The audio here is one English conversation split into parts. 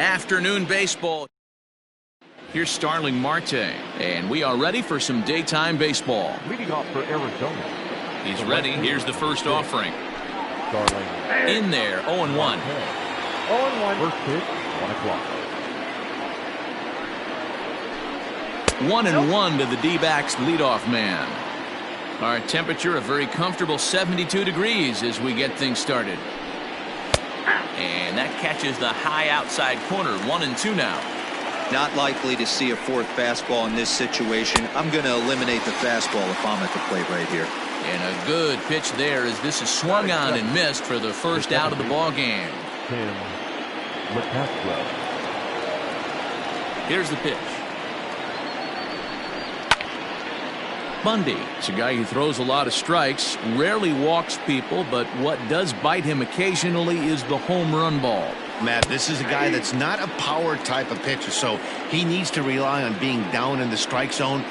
Afternoon baseball. Here's Starling Marte, and we are ready for some daytime baseball. Leading off for Arizona. He's ready. Here's the first offering. Starling. In there, 0-1. 0-1. First pitch, 1 o'clock. 1-1 to the D-backs leadoff man. Our temperature a very comfortable 72 degrees as we get things started. And that catches the high outside corner. 1-2 now. Not likely to see a fourth fastball in this situation. I'm going to eliminate the fastball if I'm at the plate right here. And a good pitch there as this is swung on and missed for the first out of the ball game. Here's the pitch. Bundy. It's a guy who throws a lot of strikes, rarely walks people, but what does bite him occasionally is the home run ball. Matt, this is a guy that's not a power type of pitcher, so he needs to rely on being down in the strike zone.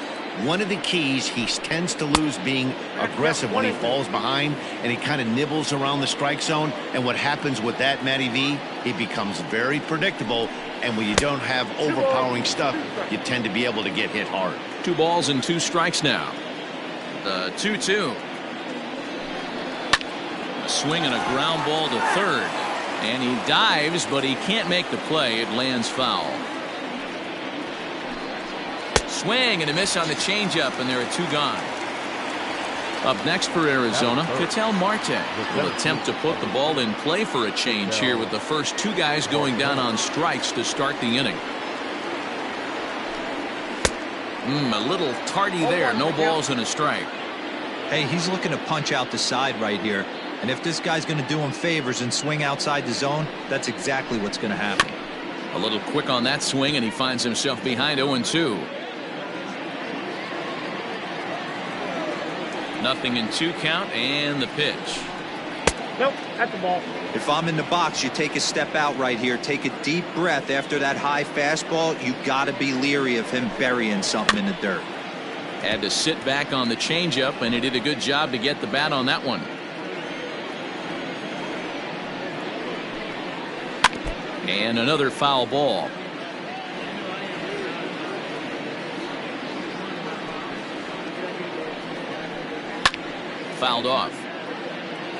One of the keys, he tends to lose being aggressive when he falls behind, and he kind of nibbles around the strike zone. And what happens with that, Matty V, it becomes very predictable, and when you don't have overpowering stuff, you tend to be able to get hit hard. 2 balls and 2 strikes now. The 2-2. A swing and a ground ball to third. And he dives, but he can't make the play. It lands foul. Swing and a miss on the changeup, and there are 2 gone. Up next for Arizona, Ketel Marte will attempt to put the ball in play for a change here with the first 2 guys going down on strikes to start the inning. A little tardy there. No balls and a strike. Hey, he's looking to punch out the side right here. And if this guy's going to do him favors and swing outside the zone, that's exactly what's going to happen. A little quick on that swing, and he finds himself behind 0-2. 0-2 count, and the pitch. Nope, that's the ball. If I'm in the box, you take a step out right here. Take a deep breath after that high fastball. You got to be leery of him burying something in the dirt. Had to sit back on the changeup, and he did a good job to get the bat on that one. And another foul ball. Fouled off.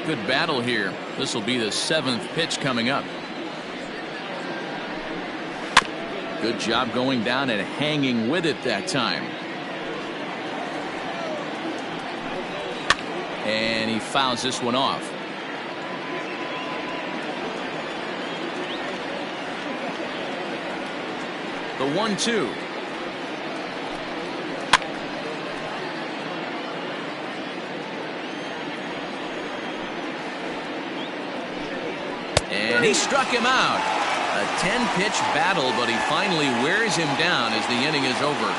Good battle here. This will be the 7th pitch coming up. Good job going down and hanging with it that time. And he fouls this one off. The 1-2. And he struck him out. A 10-pitch battle, but he finally wears him down as the inning is over.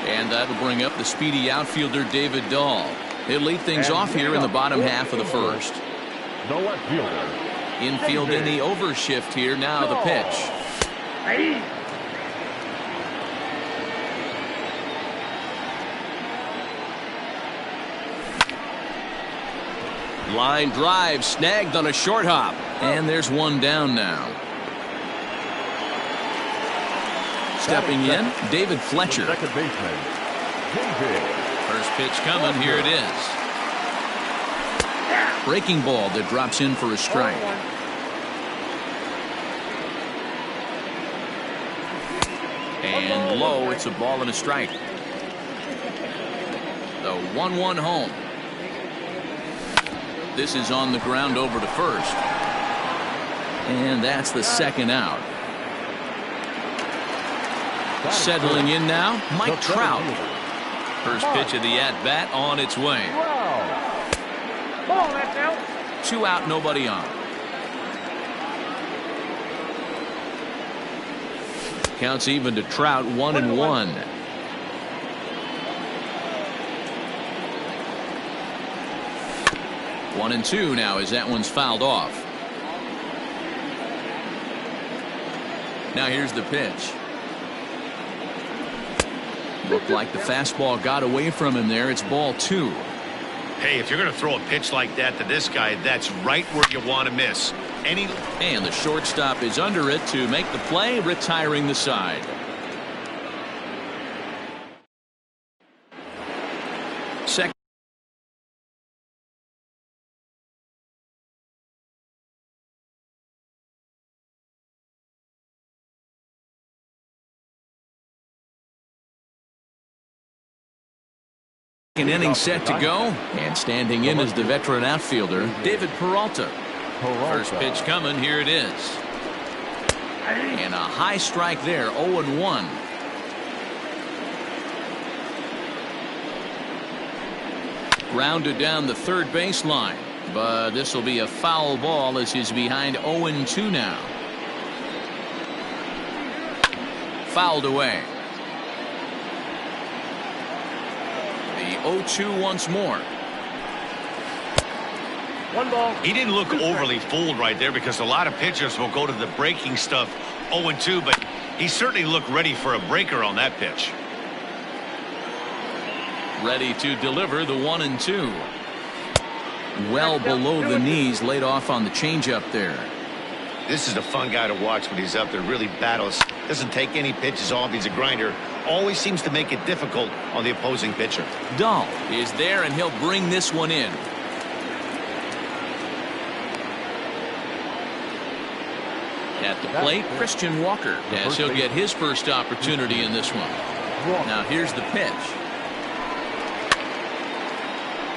And that'll bring up the speedy outfielder David Dahl. He'll lead things off here in the bottom half of the first. No left fielder. Infield in the overshift here. Now the pitch. Line drive snagged on a short hop. And there's one down now. Stepping in, David Fletcher. Second baseman. First pitch coming. Here it is. Breaking ball that drops in for a strike. And low, it's a ball and a strike. The 1-1 home. This is on the ground over to first. And that's the second out. Settling in now, Mike Trout. First pitch of the at-bat on its way. 2 out, nobody on. Counts even to Trout, 1-1. One and two now as that one's fouled off. Now here's the pitch. Looked like the fastball got away from him there. It's ball 2. Hey, if you're going to throw a pitch like that to this guy, that's right where you want to miss. And the shortstop is under it to make the play, retiring the side. Second inning set to go, and standing in is the veteran outfielder, David Peralta. First pitch coming, here it is. And a high strike there, 0-1. Grounded down the third baseline, but this will be a foul ball as he's behind 0-2 now. Fouled away. The 0-2 once more. One ball. He didn't look overly fooled right there because a lot of pitchers will go to the breaking stuff 0-2, but he certainly looked ready for a breaker on that pitch. Ready to deliver the 1-2. Well below the knees, laid off on the changeup there. This is a fun guy to watch when he's up there. Really battles. Doesn't take any pitches off. He's a grinder. Always seems to make it difficult on the opposing pitcher. Dahl is there, and he'll bring this one in. At the plate, Christian Walker, as he'll get his first opportunity in this one. Now here's the pitch.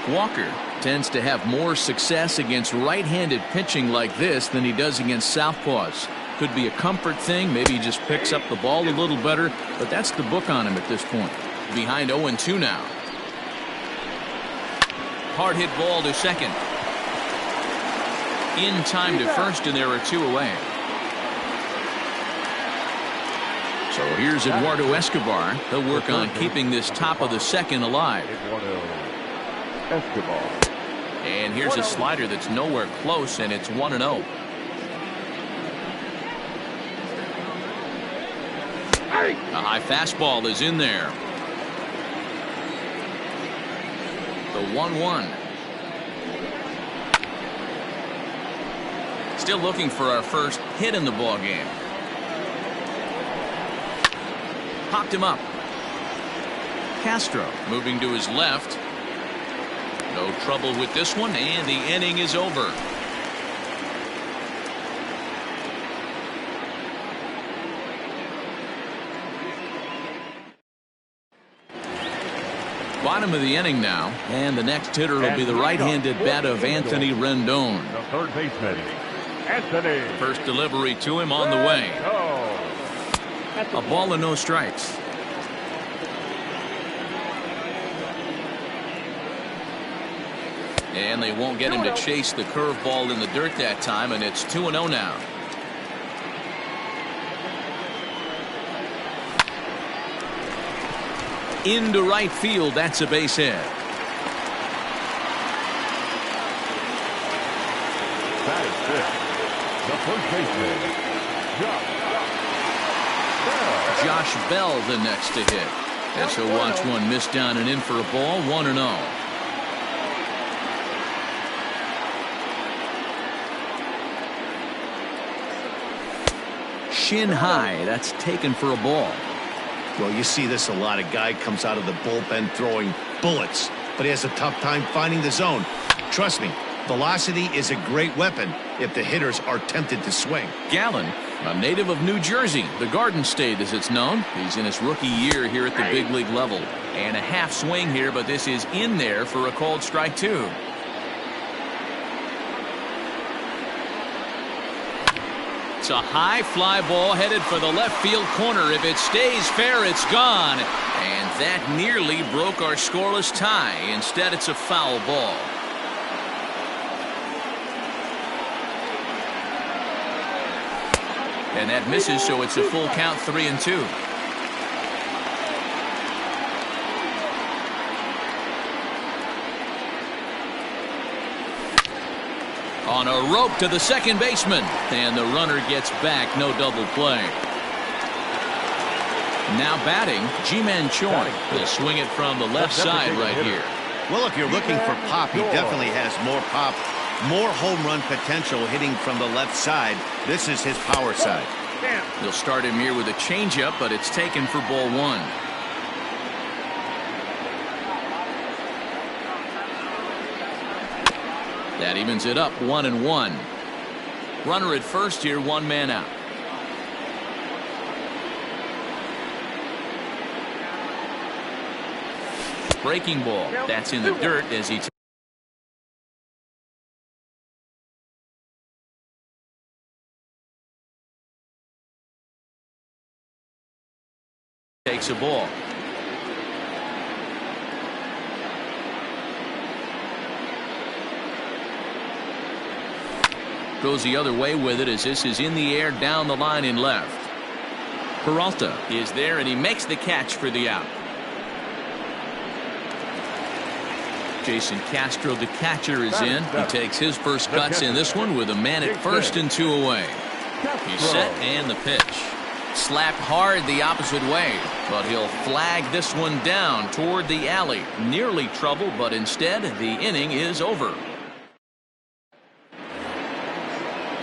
Walker tends to have more success against right-handed pitching like this than he does against southpaws. Could be a comfort thing. Maybe he just picks up the ball a little better, but that's the book on him at this point. Behind 0-2 now. Hard hit ball to second. In time to first, and there are two away. So here's Eduardo Escobar. He'll work on keeping this top of the second alive. And here's a slider that's nowhere close, and it's 1-0. A high fastball is in there. The 1-1. Still looking for our first hit in the ball game. Popped him up. Castro moving to his left. No trouble with this one, and the inning is over. Bottom of the inning now, and the next hitter will be the right-handed bat of Anthony Rendon. The third baseman, Anthony. First delivery to him on the way. A ball and no strikes. And they won't get him to chase the curveball in the dirt that time, and it's 2-0 now. Into right field, that's a base hit. That is it. The first baseman, Josh Bell the next to hit. And so watch one miss down and in for a ball, 1-0. Shin high, that's taken for a ball. Well, you see this a lot. A guy comes out of the bullpen throwing bullets, but he has a tough time finding the zone. Trust me, velocity is a great weapon if the hitters are tempted to swing. Gallen, a native of New Jersey, the Garden State as it's known. He's in his rookie year here at the big league level. And a half swing here, but this is in there for a called strike two. It's a high fly ball headed for the left field corner. If it stays fair, it's gone. And that nearly broke our scoreless tie. Instead, it's a foul ball. And that misses, so it's a full count, 3-2. On a rope to the second baseman, and the runner gets back. No double play. Now batting, Ji-Man Choi will swing it from the left side right here. Well, if you're looking for pop, he definitely has more pop, more home run potential hitting from the left side. This is his power side. They'll start him here with a changeup, but it's taken for ball one. That evens it up 1-1. Runner at first here, one man out. Breaking ball. That's in the dirt as he takes a ball. Goes the other way with it as this is in the air down the line in left. Peralta is there and he makes the catch for the out. Jason Castro, the catcher, is in. He takes his first cuts in this one with a man at first and two away. He's set and the pitch. Slapped hard the opposite way, but he'll flag this one down toward the alley. Nearly trouble, but instead the inning is over.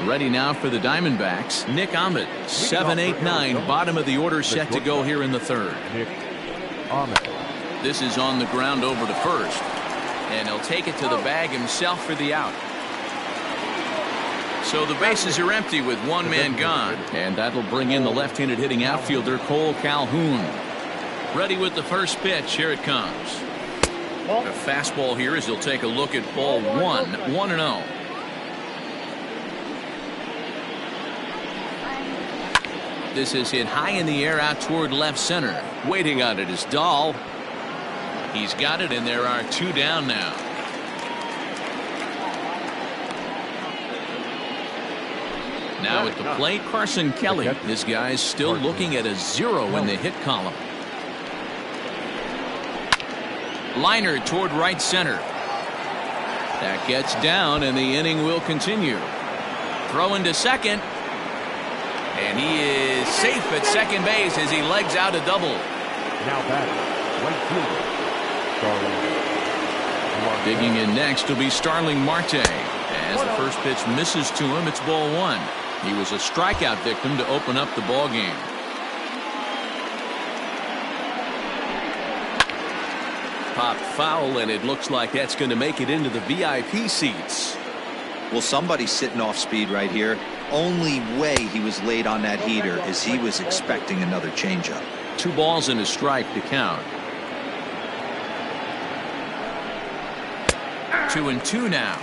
Ready now for the Diamondbacks, Nick Ahmed. 7-8-9, bottom of the order set to go here in the third. This is on the ground over to first, and he'll take it to the bag himself for the out. So the bases are empty with one man gone, and that'll bring in the left-handed hitting outfielder Cole Calhoun. Ready with the first pitch. Here it comes. A fastball here as he'll take a look at ball one. 1-0. This is hit high in the air out toward left center. Waiting on it is Dahl. He's got it, and there are two down now. Now at the plate, Carson Kelly. This guy's still looking at a 0 in the hit column. Liner toward right center. That gets down, and the inning will continue. Throw into second. And he is safe at second base as he legs out a double. Now batting, right fielder, Starling. Digging in next will be Starling Marte. As the first pitch misses to him, it's ball one. He was a strikeout victim to open up the ball game. Popped foul, and it looks like that's going to make it into the VIP seats. Well, somebody's sitting off speed right here. Only way he was late on that heater is he was expecting another changeup. 2 balls and a strike to count. 2-2 now.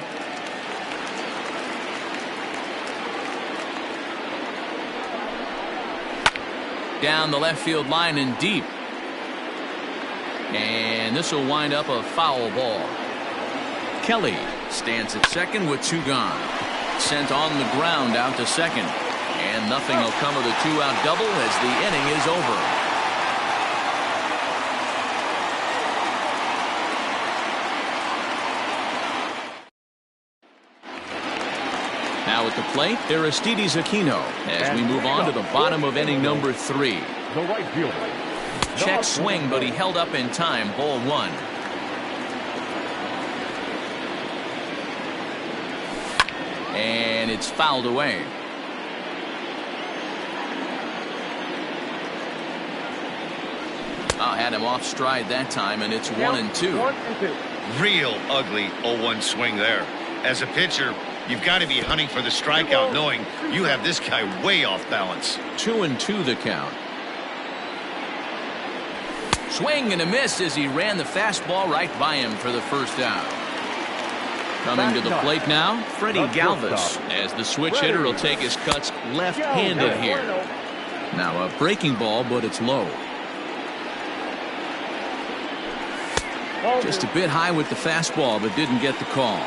Down the left field line and deep. And this will wind up a foul ball. Kelly stands at second with 2 gone. Sent on the ground out to second. And nothing will come of the 2-out double as the inning is over. Now at the plate, Aristides Aquino as we move on to the bottom of inning number 3. The right fielder. Check swing, but he held up in time. Ball 1. And it's fouled away. Had him off stride that time, and it's 1-2. Real ugly 0-1 swing there. As a pitcher, you've got to be hunting for the strikeout, knowing you have this guy way off balance. 2-2 the count. Swing and a miss as he ran the fastball right by him for the first out. Coming to the plate now, Freddie Galvis, as the switch hitter will take his cuts left-handed here. Now a breaking ball, but it's low. Just a bit high with the fastball, but didn't get the call.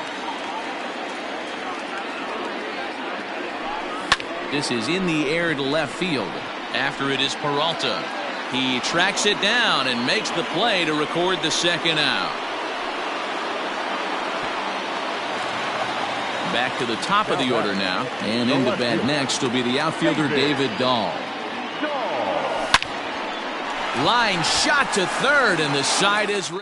This is in the air to left field. After it is Peralta. He tracks it down and makes the play to record the second out. Back to the top of the order now, and into bat next will be the outfielder David Dahl. Line shot to third, and the side is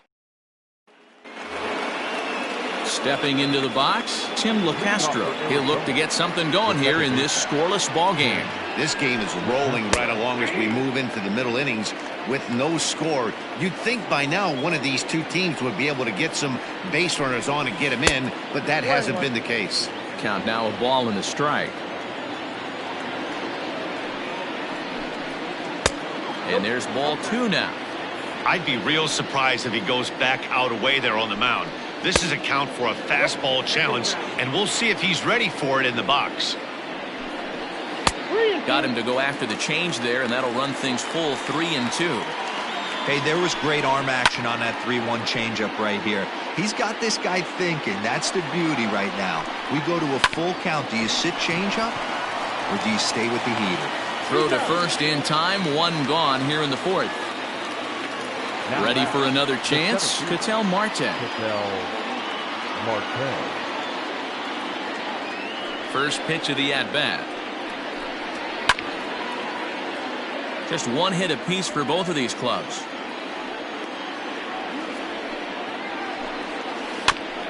Stepping into the box, Tim LaCastro. He'll look to get something going here in this scoreless ball game. This game is rolling right along as we move into the middle innings with no score. You'd think by now one of these two teams would be able to get some base runners on and get them in, but that hasn't been the case. Count now, a ball and a strike. And there's ball 2 now. I'd be real surprised if he goes back out away there on the mound. This is a count for a fastball challenge, and we'll see if he's ready for it in the box. Got him to go after the change there, and that'll run things full 3-2. Hey, there was great arm action on that 3-1 changeup right here. He's got this guy thinking. That's the beauty right now. We go to a full count. Do you sit changeup, or do you stay with the heater? Throw to first in time. 1 gone here in the 4th. Ready for another chance? Ketel Marte. First pitch of the at-bat. Just 1 hit apiece for both of these clubs.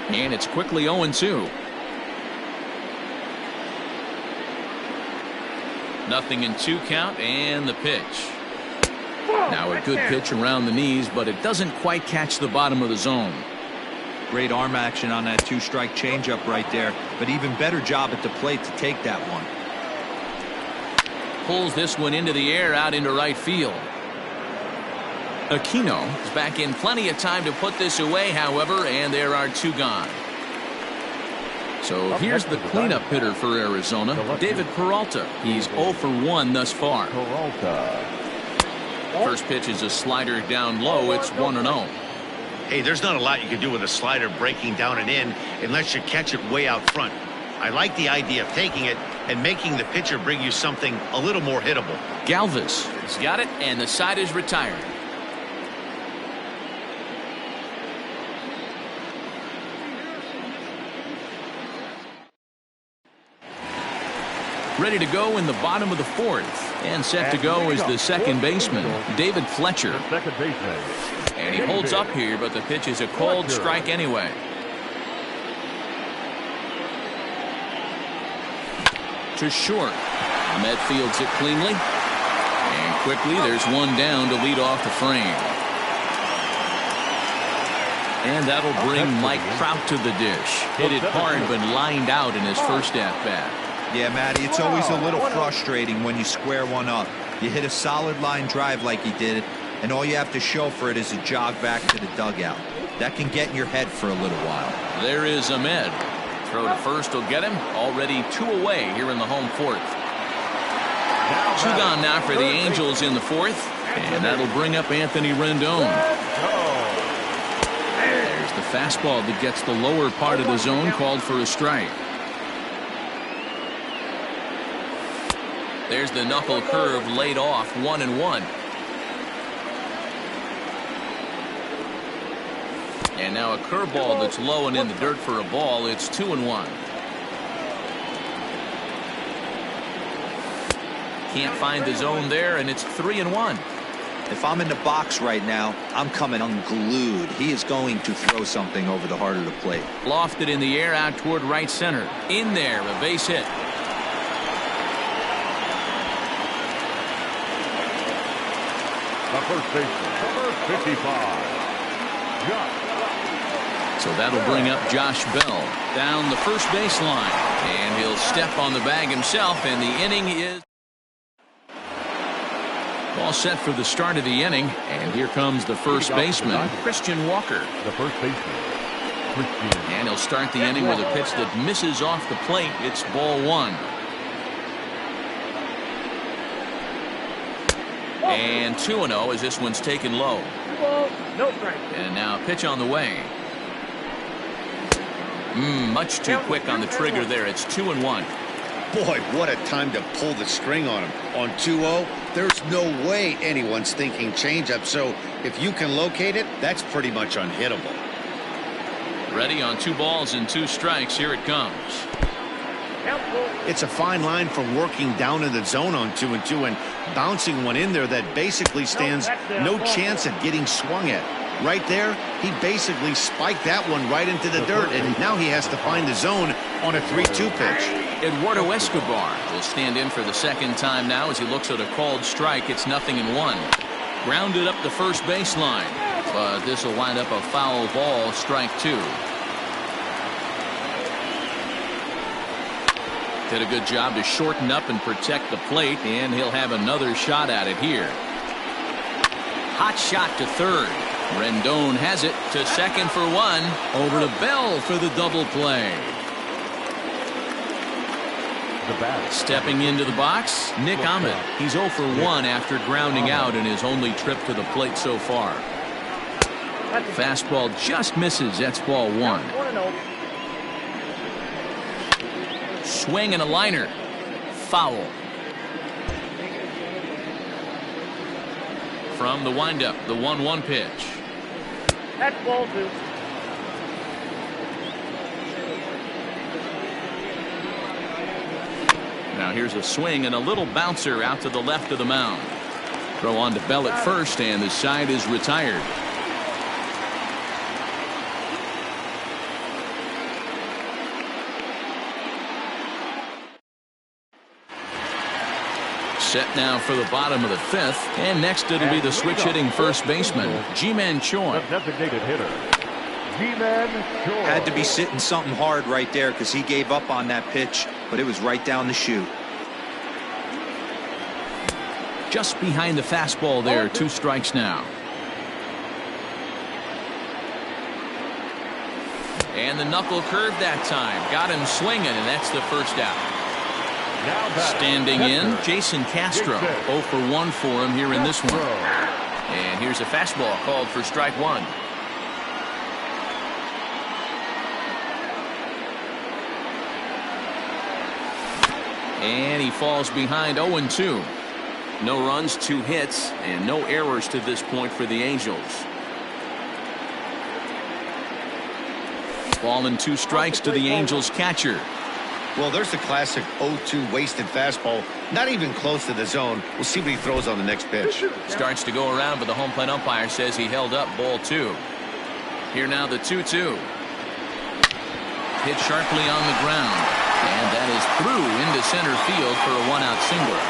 And it's quickly 0-2. Nothing in 2 count, and the pitch. Now a good pitch around the knees, but it doesn't quite catch the bottom of the zone. Great arm action on that 2-strike changeup right there, but even better job at the plate to take that one. Pulls this one into the air out into right field. Aquino is back in plenty of time to put this away, however, and there are 2 gone. So here's the cleanup hitter for Arizona, David Peralta. He's 0 for 1 thus far. First pitch is a slider down low. It's 1-0. Hey, there's not a lot you can do with a slider breaking down and in unless you catch it way out front. I like the idea of taking it and making the pitcher bring you something a little more hittable. Galvis has got it, and the side is retired. Ready to go in the bottom of the 4th. And set to go is the second baseman, David Fletcher. Second baseman. And he holds up here, but the pitch is a called strike anyway. To short. Ahmed fields it cleanly. And quickly there's 1 down to lead off the frame. And that'll bring Mike Trout to the dish. Hit it hard, but lined out in his first at-bat. Yeah, Matty, it's always a little frustrating when you square one up. You hit a solid line drive like he did, and all you have to show for it is a jog back to the dugout. That can get in your head for a little while. There is Ahmed. Throw to first will get him. Already 2 away here in the home 4th. 2 gone now for the Angels in the 4th, and that'll bring up Anthony Rendon. There's the fastball that gets the lower part of the zone, called for a strike. There's the knuckle curve laid off, 1-1. And now a curveball that's low and in the dirt for a ball. It's 2-1. Can't find the zone there, and it's 3-1. If I'm in the box right now, I'm coming unglued. He is going to throw something over the heart of the plate. Lofted in the air out toward right center. In there, a base hit. The first baseman, number 55. So that'll bring up Josh Bell down the first baseline. And he'll step on the bag himself, and the inning is all set for the start of the inning. And here comes the first baseman, Christian Walker. The first baseman, Christian. And he'll start the inning with a pitch that misses off the plate. It's ball 1. And 2-0 as this one's taken low. No strike. And now a pitch on the way. Much too quick on the trigger there. It's 2-1. Boy, what a time to pull the string on him. On 2-0, there's no way anyone's thinking changeup. So if you can locate it, that's pretty much unhittable. Ready on 2 balls and 2 strikes. Here it comes. It's a fine line for working down in the zone on 2-2 and bouncing one in there that basically stands no chance at getting swung at. Right there, he basically spiked that one right into the dirt, and now he has to find the zone on a 3-2 pitch. Eduardo Escobar will stand in for the second time now as he looks at a called strike. It's 0-1. Grounded up the first baseline, but this will wind up a foul ball, strike 2. Did a good job to shorten up and protect the plate, and he'll have another shot at it here. Hot shot to third. Rendon has it to second for 1. Over to Bell for the double play. Stepping into the box, Nick Ahmed. He's 0 for 1 after grounding out in his only trip to the plate so far. Fastball just misses. That's ball 1. Swing and a liner. Foul. From the windup, the 1-1 pitch. That's ball 2. Now here's a swing and a little bouncer out to the left of the mound. Throw on to Bell at first, and the side is retired. Set now for the bottom of the 5th, and next it'll be the switch hitting first baseman, Ji-Man Choi. The designated hitter, Ji-Man Choi. Had to be sitting something hard right there because he gave up on that pitch, but it was right down the chute. Just behind the fastball there, 2 strikes now. And the knuckle curve that time. Got him swinging, and that's the first out. Standing in, Jason Castro. 0 for 1 for him here in this one. And here's a fastball called for strike 1. And he falls behind 0-2. No runs, 2 hits, and no errors to this point for the Angels. Ball and 2 strikes to the Angels catcher. Well, there's the classic 0-2 wasted fastball. Not even close to the zone. We'll see what he throws on the next pitch. Starts to go around, but the home plate umpire says he held up ball 2. Here now the 2-2. Hit sharply on the ground. And that is through into center field for a 1-out single.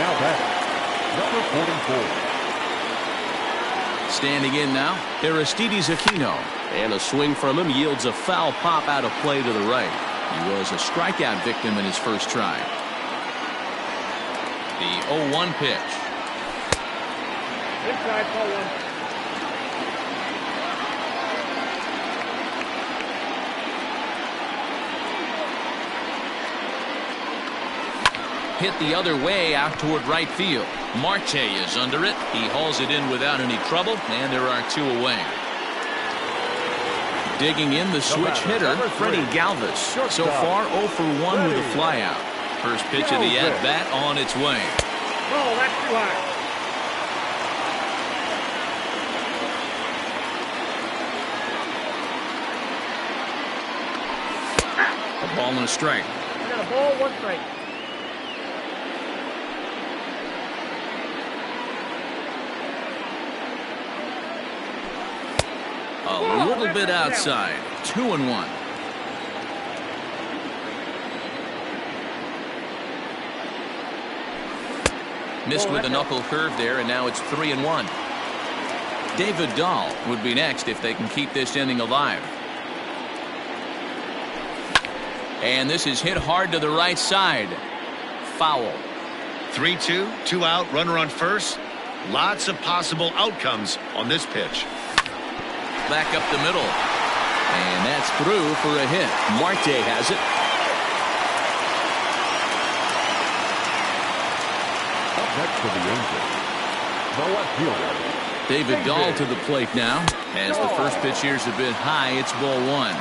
Now batting, number 44. Standing in now, Aristides Aquino. And a swing from him yields a foul pop out of play to the right. He was a strikeout victim in his first try. The 0-1 pitch. Inside, ball 1. Hit the other way out toward right field. Marte is under it. He hauls it in without any trouble, and there are 2 away. Digging in the switch hitter, Freddie Galvis. So far 0 for 1 with a flyout. First pitch of the at-bat on its way. Oh, that's too high. A ball and a strike. I got a ball, 1 strike. A little bit outside. 2-1. Missed with a knuckle curve there, and now it's 3-1. David Dahl would be next if they can keep this inning alive. And this is hit hard to the right side. Foul. 3-2, 2 out, runner on first. Lots of possible outcomes on this pitch. Back up the middle. And that's through for a hit. Marte has it. Up next for the Angels, the left fielder, David Dahl to the plate now. As the first pitch here's a bit high, it's ball 1.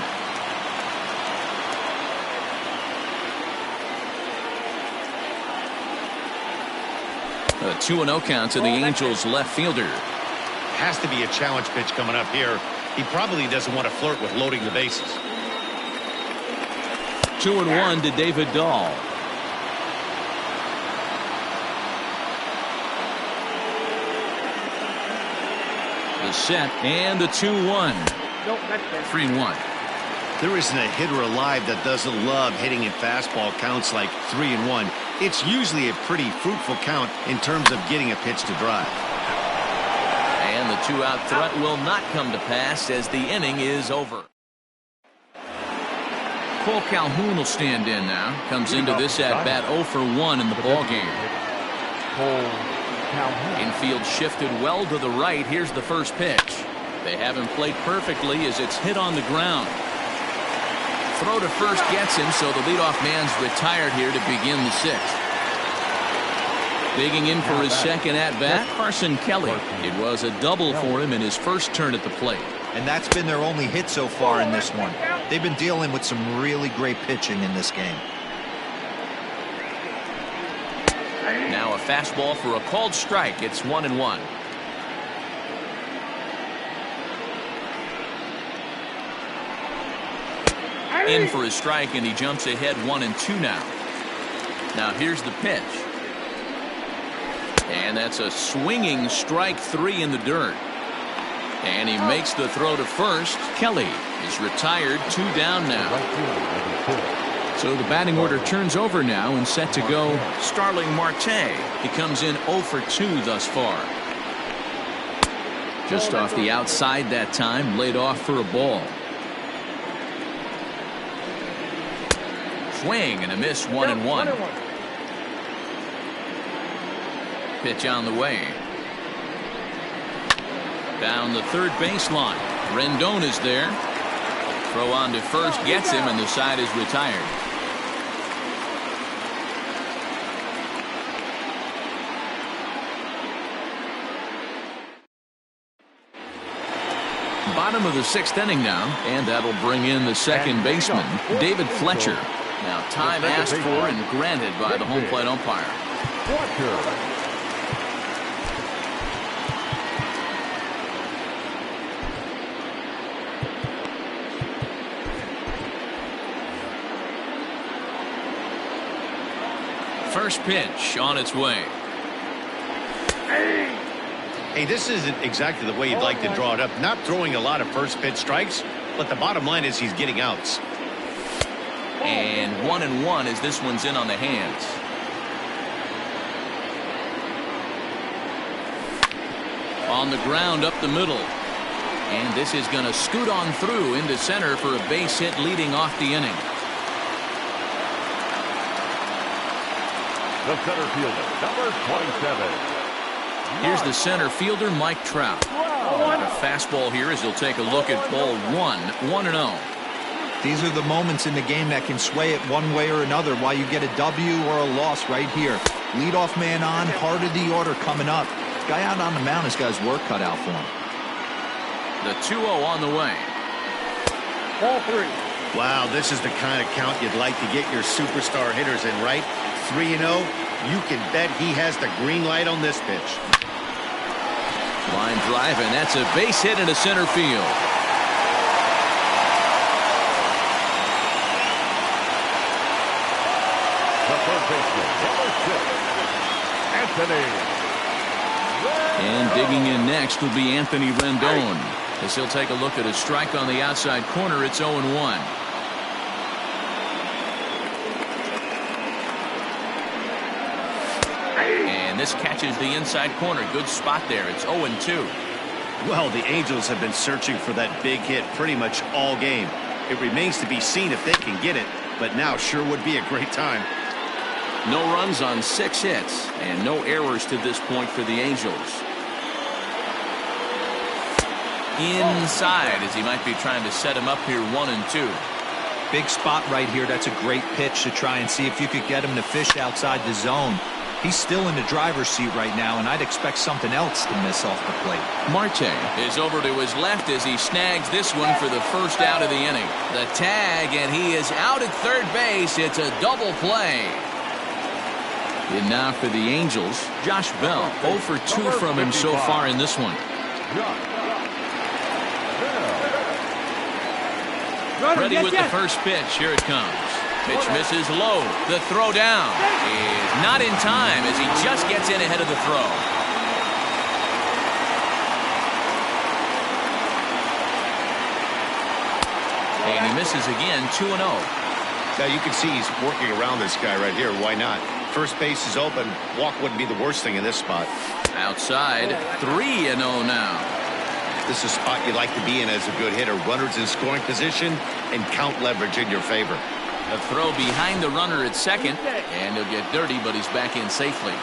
A 2-0 count to the Angels left fielder. Has to be a challenge pitch coming up here. He probably doesn't want to flirt with loading the bases. 2-1 to David Dahl. The set and the 2-1. Nope, that's it. 3-1. There isn't a hitter alive that doesn't love hitting in fastball counts like 3-1. It's usually a pretty fruitful count in terms of getting a pitch to drive. And the 2-out threat will not come to pass as the inning is over. Cole Calhoun will stand in now. Comes into this at-bat 0 for 1 in the ballgame. Infield shifted well to the right. Here's the first pitch. They have him played perfectly as it's hit on the ground. Throw to first gets him, so the leadoff man's retired here to begin the sixth. Digging in for his second at-bat, Carson Kelly. It was a double for him in his first turn at the plate. And that's been their only hit so far in this one. They've been dealing with some really great pitching in this game. Now a fastball for a called strike. It's 1-1. In for a strike, and he jumps ahead 1-2 now. Now here's the pitch. And that's a swinging strike 3 in the dirt. And he makes the throw to first. Kelly is retired, 2 down now. So the batting order turns over now and set to go Starling Marte. He comes in 0 for 2 thus far. Just off the outside that time, laid off for a ball. Swing and a miss, 1-1. Pitch on the way. Down the third baseline. Rendon is there. Throw on to first gets him, and the side is retired. Bottom of the sixth inning now, and that'll bring in the second baseman, David Fletcher. Now time asked for and granted by the home plate umpire. First pitch on its way. Hey, this isn't exactly the way you'd like to draw it up. Not throwing a lot of first pitch strikes, but the bottom line is he's getting outs. And 1-1 as this one's in on the hands. On the ground up the middle. And this is going to scoot on through into center for a base hit leading off the inning. The center fielder, number 27. Here's the center fielder, Mike Trout. A fastball here as he'll take a look at ball 1-0. These are the moments in the game that can sway it one way or another, while you get a W or a loss right here. Leadoff man on, heart of the order coming up. Guy out on the mound has got his work cut out for him. The 2-0 on the way. Ball 3. Wow, this is the kind of count you'd like to get your superstar hitters in, right? 3-0, you can bet he has the green light on this pitch. Line drive, and that's a base hit into center field. The third baseman, number 6, Anthony. And digging in next will be Anthony Rendon. As he'll take a look at a strike on the outside corner, it's 0-1. And this catches the inside corner. Good spot there. It's 0-2. Well, the Angels have been searching for that big hit pretty much all game. It remains to be seen if they can get it, but now sure would be a great time. No runs on 6 hits and no errors to this point for the Angels. Inside as he might be trying to set him up here 1-2. Big spot right here. That's a great pitch to try and see if you could get him to fish outside the zone. He's still in the driver's seat right now, and I'd expect something else to miss off the plate. Marte is over to his left as he snags this one for the first out of the inning. The tag, and he is out at third base. It's a double play. And now for the Angels, Josh Bell, 0 for 2 from him so far in this one. Ready with the first pitch. Here it comes. Pitch misses low. The throw down is not in time as he just gets in ahead of the throw. And he misses again, 2-0. Now you can see he's working around this guy right here. Why not? First base is open. Walk wouldn't be the worst thing in this spot. Outside, 3-0 now. This is a spot you like to be in as a good hitter. Runners in scoring position and count leverage in your favor. A throw behind the runner at second, and he'll get dirty, but he's back in safely.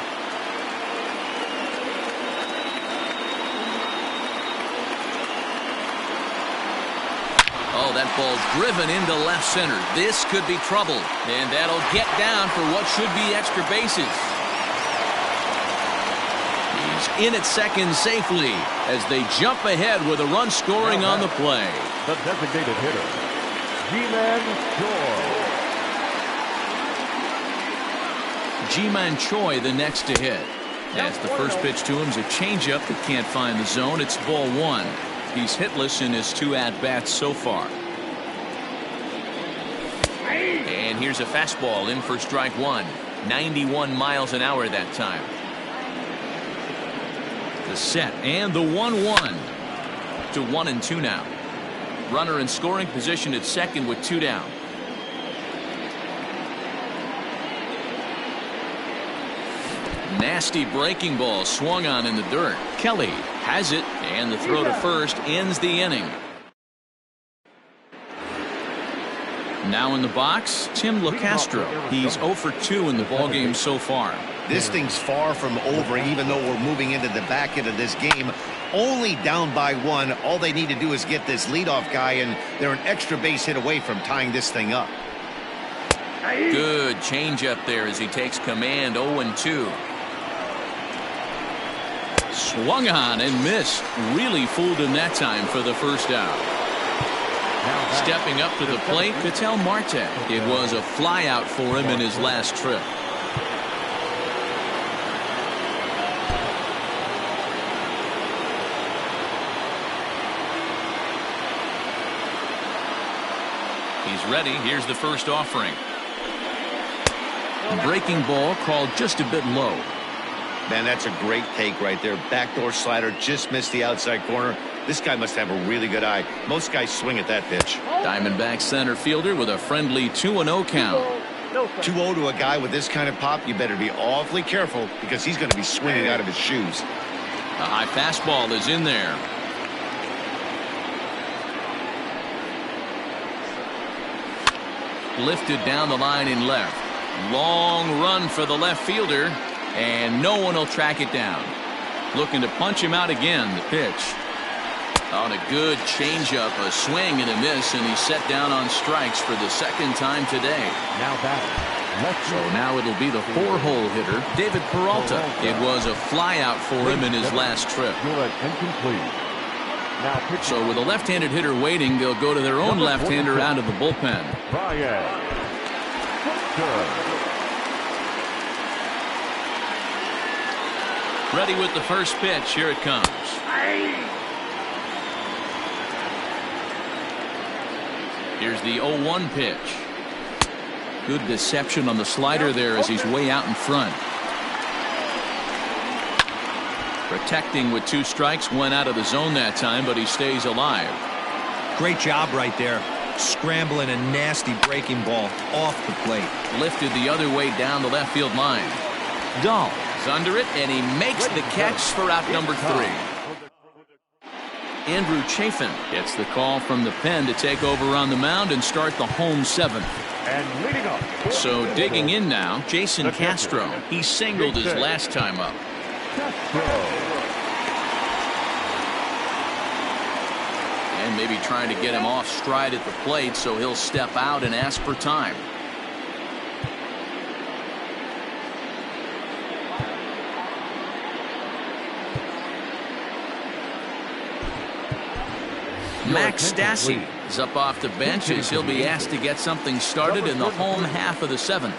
Oh, that ball's driven into left center. This could be trouble, and that'll get down for what should be extra bases. He's in at second safely as they jump ahead with a run scoring on the play. The designated hitter, G-Man Choi. G-Man Choi the next to hit. As the first pitch to him is a changeup that can't find the zone. It's ball one. He's hitless in his 2 at-bats so far. And here's a fastball in for strike one. 91 miles an hour that time. The set and the 1-1 to 1-2 now. Runner in scoring position at second with 2 down. Nasty breaking ball swung on in the dirt. Kelly has it, and the throw to first ends the inning. Now in the box, Tim LeCastro. He's 0 for 2 in the ballgame so far. This thing's far from over, even though we're moving into the back end of this game. Only down by 1. All they need to do is get this leadoff guy, and they're an extra base hit away from tying this thing up. Good changeup there as he takes command. 0-2. Swung on and missed. Really fooled him that time for the first out. Stepping up to the plate, Ketel Marte. It was a fly out for him in his last trip. He's ready. Here's the first offering. Breaking ball called just a bit low. Man, that's a great take right there. Backdoor slider just missed the outside corner. This guy must have a really good eye. Most guys swing at that pitch. Diamondback center fielder with a friendly 2-0 count. 2-0 to a guy with this kind of pop, you better be awfully careful because he's going to be swinging out of his shoes. A high fastball is in there. Lifted down the line in left. Long run for the left fielder, and no one will track it down. Looking to punch him out again, the pitch. On a good changeup, a swing and a miss, and he's set down on strikes for the second time today. Now batting. So now it'll be the 4-hole hitter, David Peralta. It was a fly out for him in his last trip. Good and complete. Now So with a left-handed hitter waiting, they'll go to their own left-hander out of the bullpen. Brian. Ready with the first pitch. Here it comes. Here's the 0-1 pitch. Good deception on the slider there as he's way out in front. Protecting with 2 strikes, went out of the zone that time, but he stays alive. Great job right there. Scrambling a nasty breaking ball off the plate. Lifted the other way down the left field line. Dahl is under it, and he makes the catch for out number 3. Andrew Chafin gets the call from the pen to take over on the mound and start the home 7th. And leading up. So digging in now, Jason Castro. He singled his last time up. And maybe trying to get him off stride at the plate, so he'll step out and ask for time. Max Stassi is up off the bench as he'll be asked to get something started in the home half of the 7th.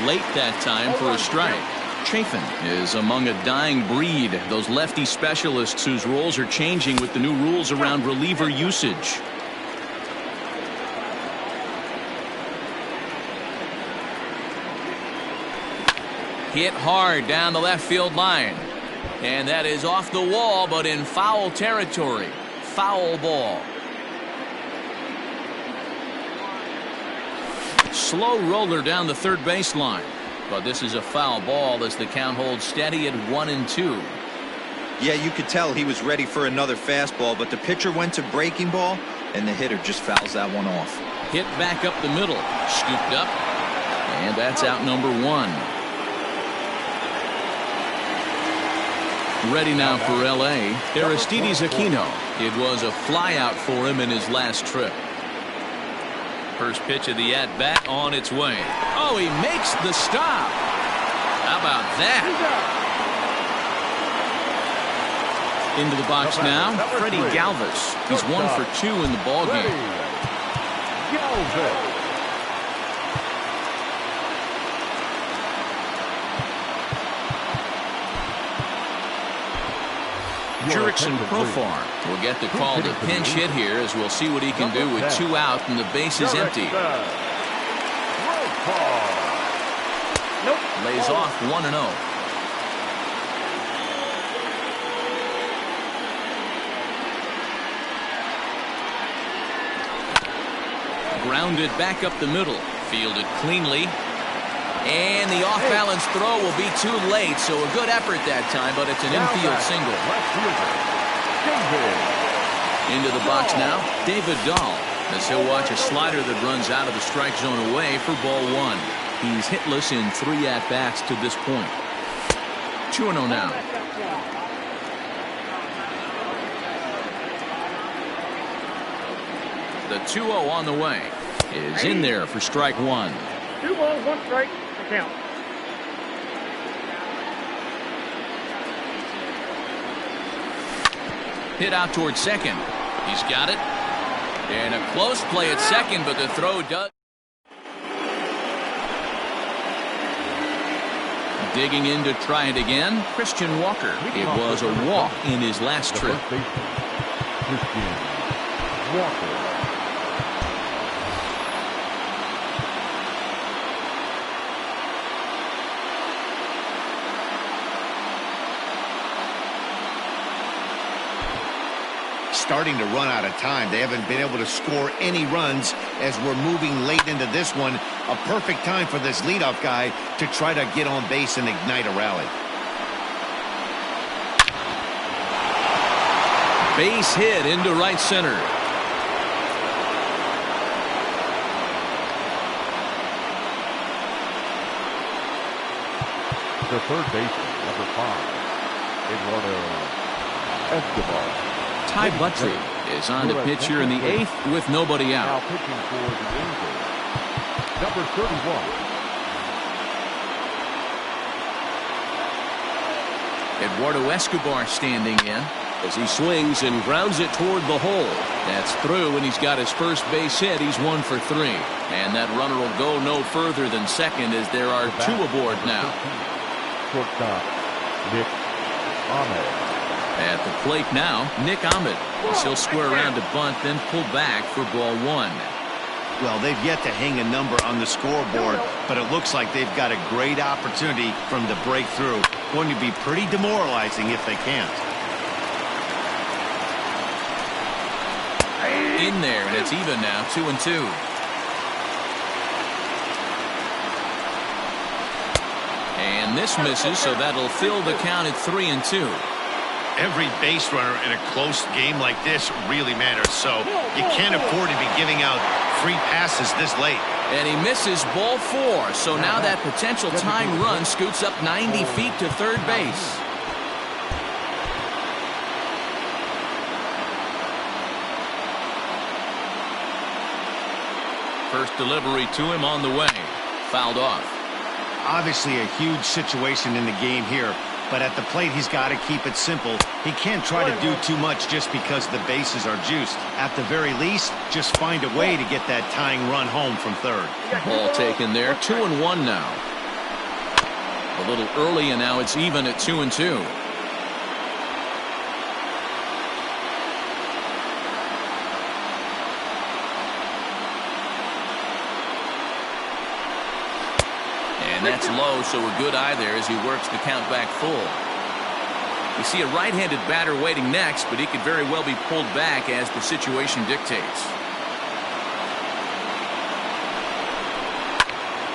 Late that time for a strike. Chafin is among a dying breed, those lefty specialists whose roles are changing with the new rules around reliever usage. Hit hard down the left field line. And that is off the wall, but in foul territory. foul ball. Slow roller down the third baseline. But this is a foul ball as the count holds steady at 1-2. Yeah, you could tell he was ready for another fastball, but the pitcher went to breaking ball, and the hitter just fouls that one off. Hit back up the middle. Scooped up. And that's out number 1. Ready now for L.A. Aristides Aquino. It was a flyout for him in his last trip. First pitch of the at-bat on its way. Oh, he makes the stop. How about that? Into the box now, Freddie Galvis. He's 1 for 2 in the ballgame. Jurickson Profar will get the call to pinch hit here, as we'll see what he can do with 2 out and the base is empty. Lays off 1-0. Grounded back up the middle. Fielded cleanly. And the off-balance throw will be too late, so a good effort that time, but it's an infield single. Into the box now, David Dahl, as he'll watch a slider that runs out of the strike zone away for ball 1. He's hitless in 3 at-bats to this point. 2-0 now. The 2-0 on the way is in there for strike 1. 2 balls, 1 strike. Count. Hit out towards second. He's got it. And a close play at second, but the throw does. Digging in to try it again, Christian Walker. It was a walk in his last trip. Christian Walker. Starting to run out of time. They haven't been able to score any runs as we're moving late into this one. A perfect time for this leadoff guy to try to get on base and ignite a rally. Base hit into right center. The third baseman, number 5, Eduardo Escobar. Ty Buttrey is on to pitch here in the 8th with nobody Now out. pitching for the Angels, number 31. Eduardo Escobar standing in as he swings and grounds it toward the hole. That's through, and he's got his first base hit. He's 1 for 3. And that runner will go no further than second as there are 2 aboard now. Shortstop, Nick Ahmed. At the plate now, Nick Ahmed. He'll square around to bunt, then pull back for ball 1. Well, they've yet to hang a number on the scoreboard, but it looks like they've got a great opportunity for them to break through. Going to be pretty demoralizing if they can't. In there, and it's even now, 2-2. And this misses, so that'll fill the count at 3-2. Every base runner in a close game like this really matters, so you can't afford to be giving out free passes this late. And he misses ball 4, so now that potential tying run scoots up 90 feet to third base. First delivery to him on the way. Fouled off. Obviously a huge situation in the game here, but at the plate he's got to keep it simple. He can't try to do too much just because the bases are juiced. At the very least, just find a way to get that tying run home from third. Ball taken there, 2-1 now. A little early, and now it's even at 2-2. And that's low, so a good eye there as he works the count back full. You see a right-handed batter waiting next, but he could very well be pulled back as the situation dictates.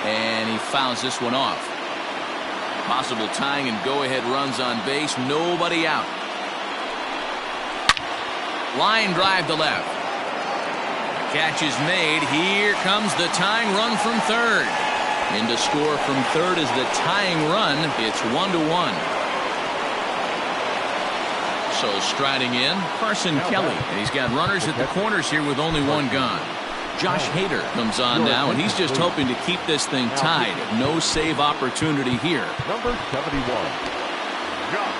And he fouls this one off. Possible tying and go-ahead runs on base. Nobody out. Line drive to left. Catch is made. Here comes the tying run from third. In to score from third is the tying run. It's 1-1. So striding in, Carson Kelly. And he's got runners at the corners here with only one gone. Josh Hader comes on now, and he's just hoping to keep this thing tied. No save opportunity here. Number 71. Josh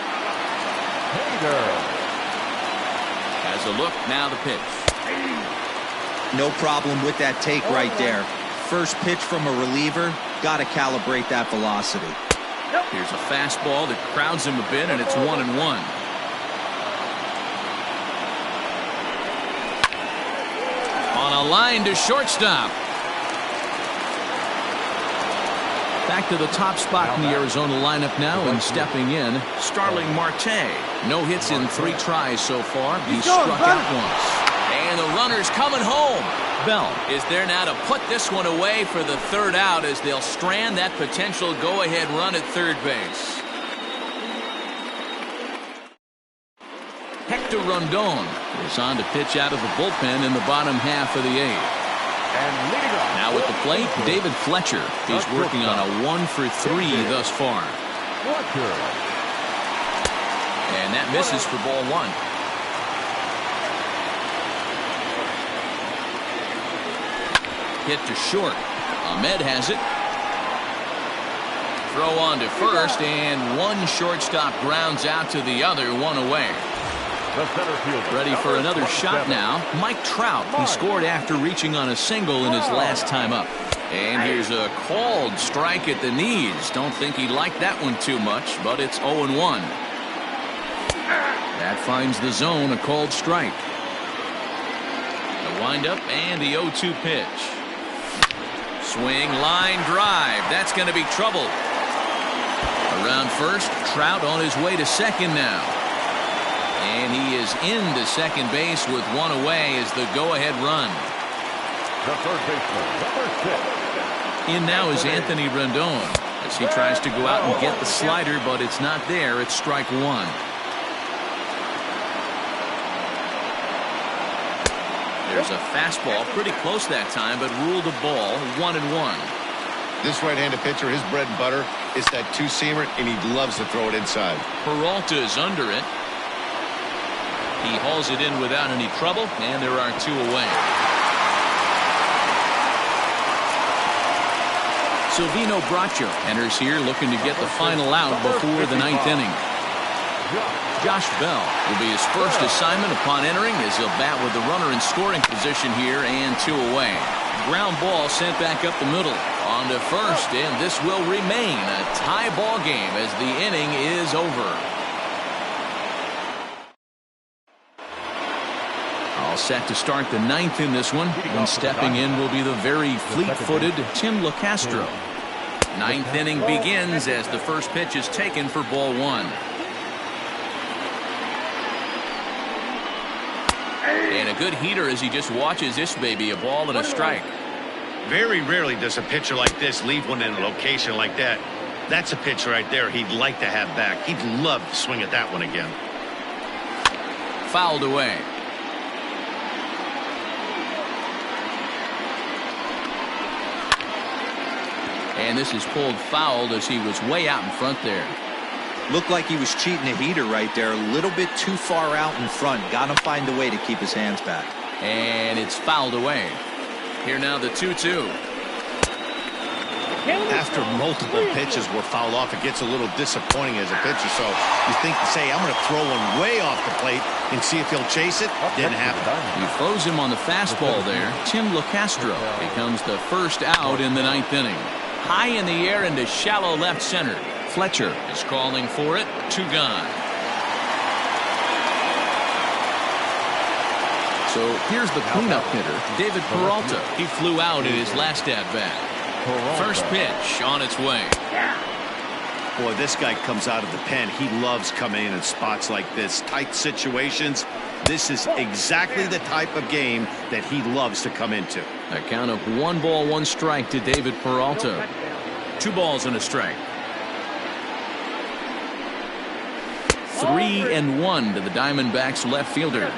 Hader. Has a look, now the pitch. No problem with that take right there. First pitch from a reliever, got to calibrate that velocity. Here's a fastball that crowds him a bit, and it's 1-1. On a line to shortstop. Back to the top spot in the Arizona lineup now, and stepping in, Starling Marte. No hits in 3 tries so far. He struck out once. And the runner's coming home. Bell is there now to put this one away for the third out as they'll strand that potential go-ahead run at third base. Hector Rondon is on to pitch out of the bullpen in the bottom half of the 8th. And leading off. Now at the plate, David Fletcher. He's working on a 1-for-3 thus far. Fletcher. And that misses for ball 1. Hit to short. Ahmed has it. Throw on to first, and one shortstop grounds out to the other, one away. The center fielder. Ready for another shot now. Mike Trout. He scored after reaching on a single in his last time up. And here's a called strike at the knees. Don't think he liked that one too much, but it's 0-1. That finds the zone, a called strike. The windup and the 0-2 pitch. Swing, line drive. That's going to be trouble. Around first, Trout on his way to second now. And he is into second base with one away as the go-ahead run. The third baseman, number 6. In now is Anthony Rendon as he tries to go out and get the slider, but it's not there. It's strike 1. There's a fastball pretty close that time, but ruled a ball. 1-1. This right-handed pitcher, his bread and butter is that two-seamer, and he loves to throw it inside. Peralta is under it. He hauls it in without any trouble, and there are 2 away. Silvino Bracho enters here looking to get the final out before the 9th inning. Josh Bell will be his first assignment upon entering as he'll bat with the runner in scoring position here, and 2 away. Ground ball sent back up the middle. On to first, and this will remain a tie ball game as the inning is over. All set to start the 9th in this one, and stepping in will be the very fleet-footed Tim LeCastro. 9th inning begins as the first pitch is taken for ball 1. And a good heater as he just watches this baby, a ball and a strike. Very rarely does a pitcher like this leave one in a location like that. That's a pitch right there he'd like to have back. He'd love to swing at that one again. Fouled away. And this is pulled fouled as he was way out in front there. Looked like he was cheating a heater right there. A little bit too far out in front. Got to find a way to keep his hands back. And it's fouled away. Here now the 2-2. After multiple pitches were fouled off, it gets a little disappointing as a pitcher. So you think to say, I'm going to throw one way off the plate and see if he'll chase it. Didn't happen. He froze him on the fastball there. Tim LeCastro becomes the first out in the 9th inning. High in the air into shallow left center. Fletcher is calling for it. 2 gone. So here's the cleanup hitter, David Peralta. He flew out in his last at-bat. First pitch on its way. Boy, this guy comes out of the pen. He loves coming in spots like this. Tight situations. This is exactly the type of game that he loves to come into. A count of 1 ball, 1 strike to David Peralta. 2 balls and a strike. 3-1 to the Diamondbacks left fielder.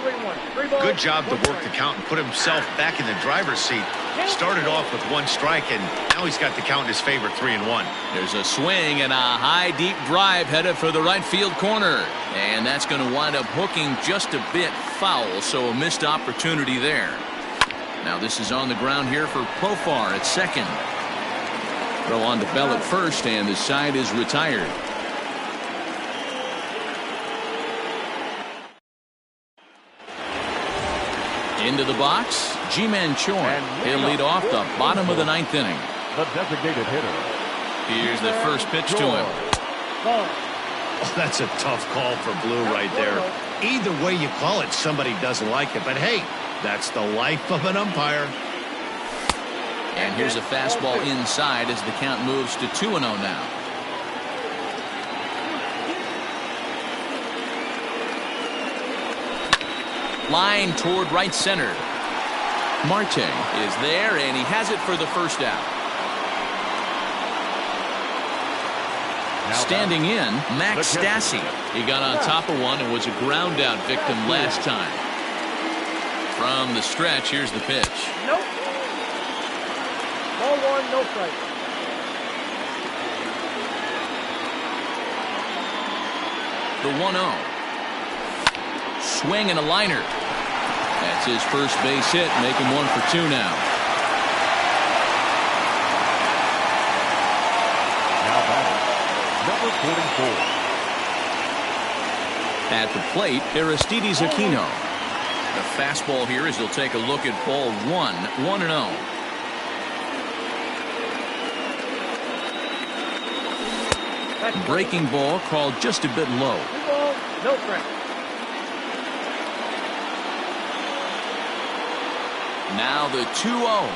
Good job to work the count and put himself back in the driver's seat. Started off with 1 strike, and now he's got the count in his favor, 3-1. There's a swing and a high, deep drive headed for the right field corner. And that's going to wind up hooking just a bit foul, so a missed opportunity there. Now this is on the ground here for Profar at second. Throw on to Bell at first, and the side is retired. Into the box, G-Man Choi. He'll lead off the bottom of the 9th inning. The designated hitter. Here's the first pitch to him. Oh, that's a tough call for Blue right there. Either way you call it, somebody doesn't like it. But hey, that's the life of an umpire. And here's a fastball inside as the count moves to 2-0 now. Line toward right center. Marte is there, and he has it for the first out. Standing in, Max Stassi. He got on top of one and was a ground out victim last time. From the stretch, here's the pitch. Nope. Ball 1, no strike. The 1-0. Swing and a liner. That's his first base hit, making 1 for 2 now. Now batting, number 44. At the plate, Aristides Aquino. The fastball here as he'll take a look at ball 1, 1-0. Breaking ball called just a bit low. 2 balls, no strike. Now the 2-0.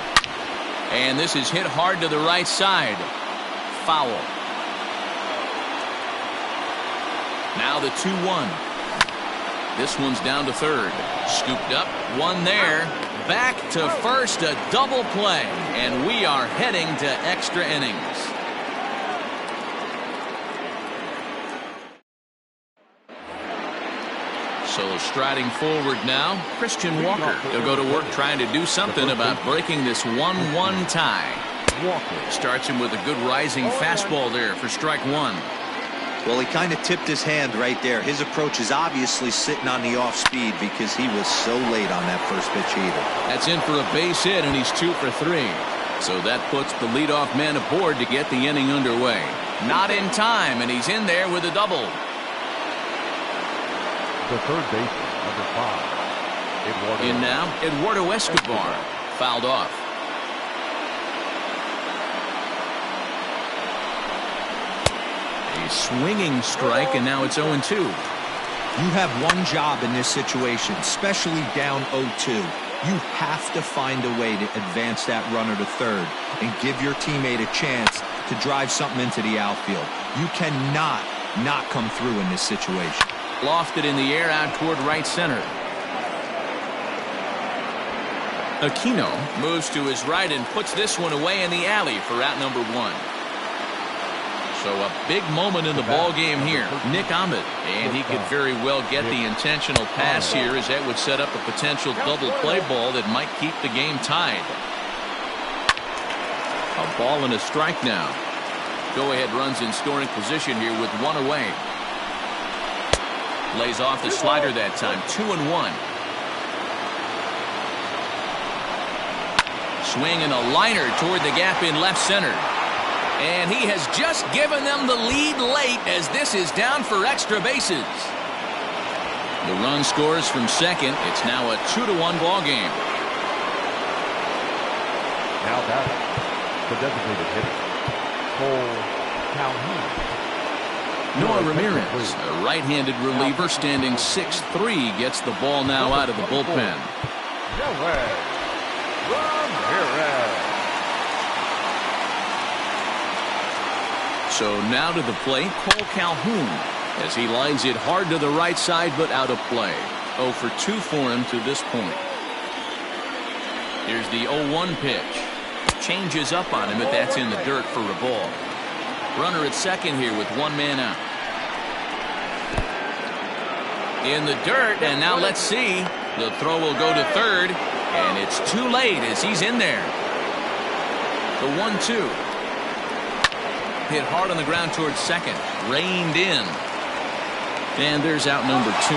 And this is hit hard to the right side. Foul. Now the 2-1. This one's down to third. Scooped up, 1 there. Back to first, a double play. And we are heading to extra innings. So striding forward now, Christian Walker. He'll go to work trying to do something about breaking this 1-1 tie. Walker starts him with a good rising fastball there for strike 1. Well, he kind of tipped his hand right there. His approach is obviously sitting on the off speed because he was so late on that first pitch either. That's in for a base hit, and he's 2 for 3. So that puts the leadoff man aboard to get the inning underway. Not in time, and he's in there with a double. The third baseman, number 5. Eduardo. In now, Eduardo Escobar. Fouled off. A swinging strike, and now it's 0-2. You have one job in this situation, especially down 0-2. You have to find a way to advance that runner to third and give your teammate a chance to drive something into the outfield. You cannot not come through in this situation. Lofted in the air out toward right center. Aquino moves to his right and puts this one away in the alley for out number 1. So a big moment in the ball game here. Nick Ahmed, and he could very well get the intentional pass here, as that would set up a potential double play ball that might keep the game tied. A ball and a strike now. Go-ahead runs in scoring position here with 1 away. Lays off the slider that time. 2-1. Swing and a liner toward the gap in left center. And he has just given them the lead late as this is down for extra bases. The run scores from second. It's now a 2-1 ball game. Now batting, the designated hitter, Cole Calhoun. Noah Ramirez, a right-handed reliever standing 6'3", gets the ball now out of the bullpen. Ramirez. So now to the plate, Cole Calhoun, as he lines it hard to the right side, but out of play. 0 for 2 for him to this point. Here's the 0-1 pitch. Changes up on him, but that's in the dirt for a ball. Runner at second here with 1 man out. In the dirt, and now let's see. The throw will go to third, and it's too late as he's in there. The 1-2. Hit hard on the ground towards second. Reined in. And there's out number 2.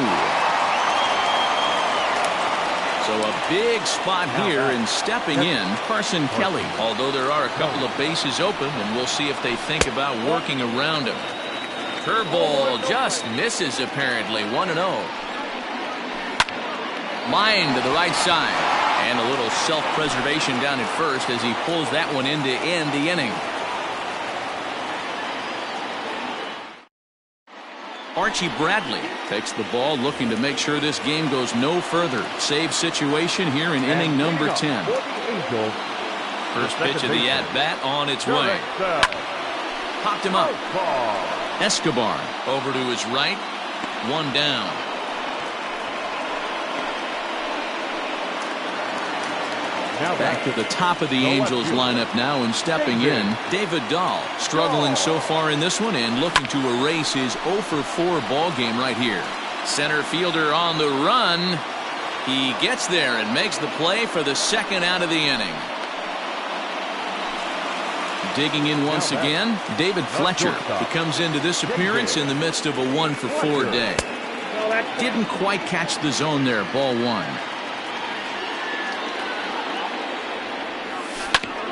So a big spot here, and stepping in, Carson Kelly. Although there are a couple of bases open, and we'll see if they think about working around him. Curveball just misses apparently. 1-0. Line to the right side. And a little self-preservation down at first as he pulls that one in to end the inning. Archie Bradley takes the ball, looking to make sure this game goes no further. Save situation here in inning number 10. First pitch of the at-bat on its way. Popped him up. Escobar over to his right. 1 down. Back to the top of the Angels lineup now, and stepping in, David Dahl, struggling so far in this one and looking to erase his 0 for 4 ball game right here. Center fielder on the run. He gets there and makes the play for the second out of the inning. Digging in once again, David Fletcher. He comes into this appearance in the midst of a 1 for 4 day. Didn't quite catch the zone there. Ball 1.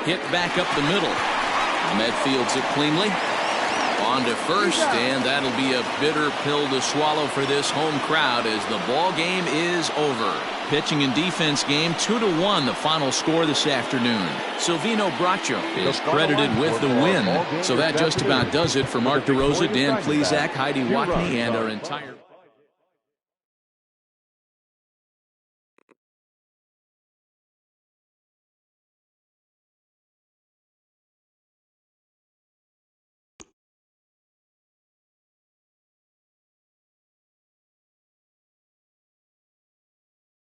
Hit back up the middle. Ahmed fields it cleanly. On to first, and that'll be a bitter pill to swallow for this home crowd as the ball game is over. Pitching and defense game 2-1, the final score this afternoon. Silvino Bracho is credited with the win. So that just about does it for Mark DeRosa, Dan Plesac, Heidi Watney, and our entire